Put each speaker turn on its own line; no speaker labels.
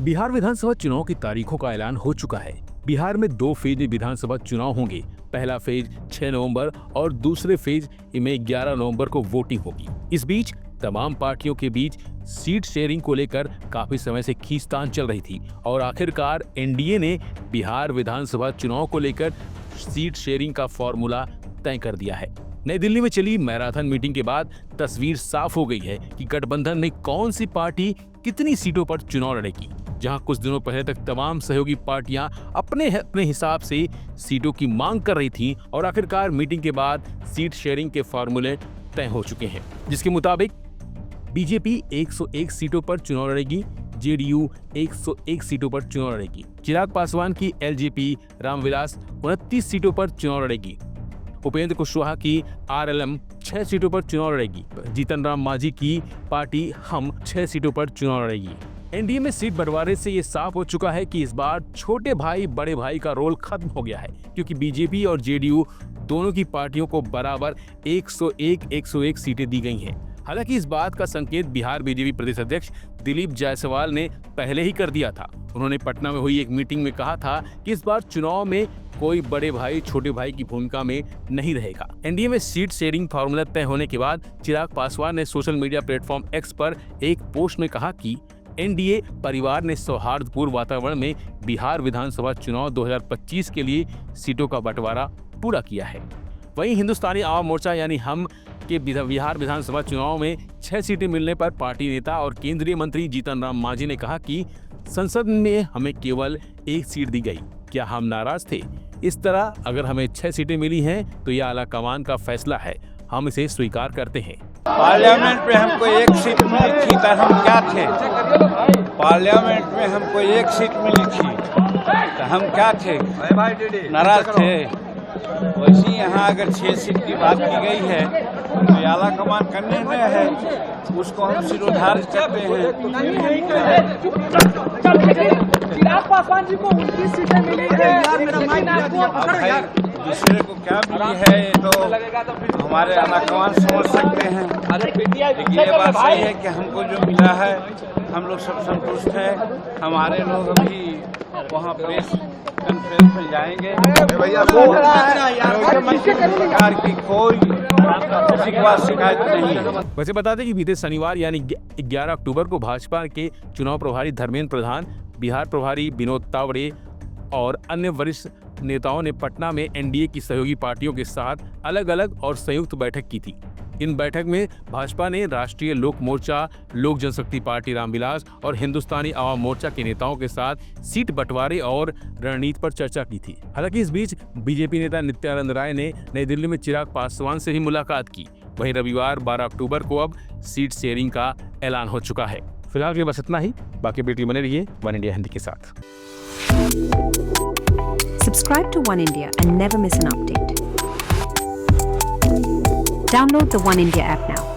बिहार विधानसभा चुनाव की तारीखों का ऐलान हो चुका है। बिहार में 2 फेज में विधानसभा चुनाव होंगे। पहला फेज 6 नवंबर और दूसरे फेज में 11 नवंबर को वोटिंग होगी। इस बीच तमाम पार्टियों के बीच सीट शेयरिंग को लेकर काफी समय से खींचतान चल रही थी और आखिरकार एनडीए ने बिहार विधानसभा चुनाव को लेकर सीट शेयरिंग का फॉर्मूला तय कर दिया है। नई दिल्ली में चली मैराथन मीटिंग के बाद तस्वीर साफ हो गई है कि गठबंधन में कौन सी पार्टी कितनी सीटों पर चुनाव लड़ेगी। जहां कुछ दिनों पहले तक तमाम सहयोगी पार्टियां अपने हिसाब से सीटों की मांग कर रही थीं और आखिरकार मीटिंग के बाद सीट शेयरिंग के फॉर्मूले तय हो चुके हैं, जिसके मुताबिक बीजेपी 101 सीटों पर चुनाव लड़ेगी, जेडीयू 101 सीटों पर चुनाव लड़ेगी। चिराग पासवान की एलजेपी रामविलास 29 सीटों पर चुनाव लड़ेगी। उपेंद्र कुशवाहा की आरएलएम 6 सीटों पर चुनाव लड़ेगी। जीतन राम मांझी की पार्टी हम 6 सीटों पर चुनाव लड़ेगी। एनडीए में सीट बंटवारे से ये साफ हो चुका है कि इस बार छोटे भाई बड़े भाई का रोल खत्म हो गया है, क्योंकि बीजेपी और जेडीयू दोनों की पार्टियों को बराबर 101 सीटें दी गई हैं। हालांकि इस बात का संकेत बिहार बीजेपी प्रदेश अध्यक्ष दिलीप जायसवाल ने पहले ही कर दिया था। उन्होंने पटना में हुई एक मीटिंग में कहा था कि इस बार चुनाव में कोई बड़े भाई छोटे भाई की भूमिका में नहीं रहेगा। एनडीए में सीट शेयरिंग फॉर्मूला तय होने के बाद चिराग पासवान ने सोशल मीडिया प्लेटफॉर्म एक्स पर एक पोस्ट में कहा कि एनडीए परिवार ने सौहार्दपूर्ण वातावरण में बिहार विधानसभा चुनाव 2025 के लिए सीटों का बंटवारा पूरा किया है। वहीं हिंदुस्तानी आवाम मोर्चा यानी हम के बिहार विधानसभा चुनाव में 6 सीटें मिलने पर पार्टी नेता और केंद्रीय मंत्री जीतन राम मांझी ने कहा कि संसद में हमें केवल 1 सीट दी गई, क्या हम नाराज थे? इस तरह अगर हमें 6 सीटें मिली हैं तो यह आला कमान का फैसला है, हम इसे स्वीकार करते हैं।
पार्लियामेंट में हमको 1 सीट मिली थी तो हम क्या थे? पार्लियामेंट में हमको 1 सीट मिली थी तो हम क्या थे? नाराज थे। वैसे यहाँ अगर 6 सीट की बात की गई है तो आला कमान करने में है, उसको हम सिरोधार्य करते हैं।
चिराग पासवान जी को 29 सीटें मिली है,
दूसरे को क्या मिली है ये तो हमारे आला कमान समझ सकते हैं। लेकिन ये बात सही है कि हमको जो मिला है हम लोग सब संतुष्ट हैं। हमारे लोग अभी वहाँ प्रेस कॉन्फ्रेंस में जाएंगे। सरकार की कोई शिकायत नहीं है।
वैसे बता दें कि बीते शनिवार यानी 11 अक्टूबर को भाजपा के चुनाव प्रभारी धर्मेंद्र प्रधान, बिहार प्रभारी विनोद तावड़े और अन्य वरिष्ठ नेताओं ने पटना में एनडीए की सहयोगी पार्टियों के साथ अलग अलग और संयुक्त बैठक की थी। इन बैठक में भाजपा ने राष्ट्रीय लोक मोर्चा, लोक जनशक्ति पार्टी रामविलास और हिंदुस्तानी आवाम मोर्चा के नेताओं के साथ सीट बंटवारे और रणनीति पर चर्चा की थी। हालांकि इस बीच बीजेपी नेता नित्यानंद राय ने नई दिल्ली में चिराग पासवान से भी मुलाकात की। वहीं रविवार 12 अक्टूबर को अब सीट शेयरिंग का ऐलान हो चुका है। फिलहाल ये बस इतना ही। बाकी अपडेट बने रहिए वन इंडिया हिंदी के साथ।
Subscribe to One India and never miss an update. Download the One India app now.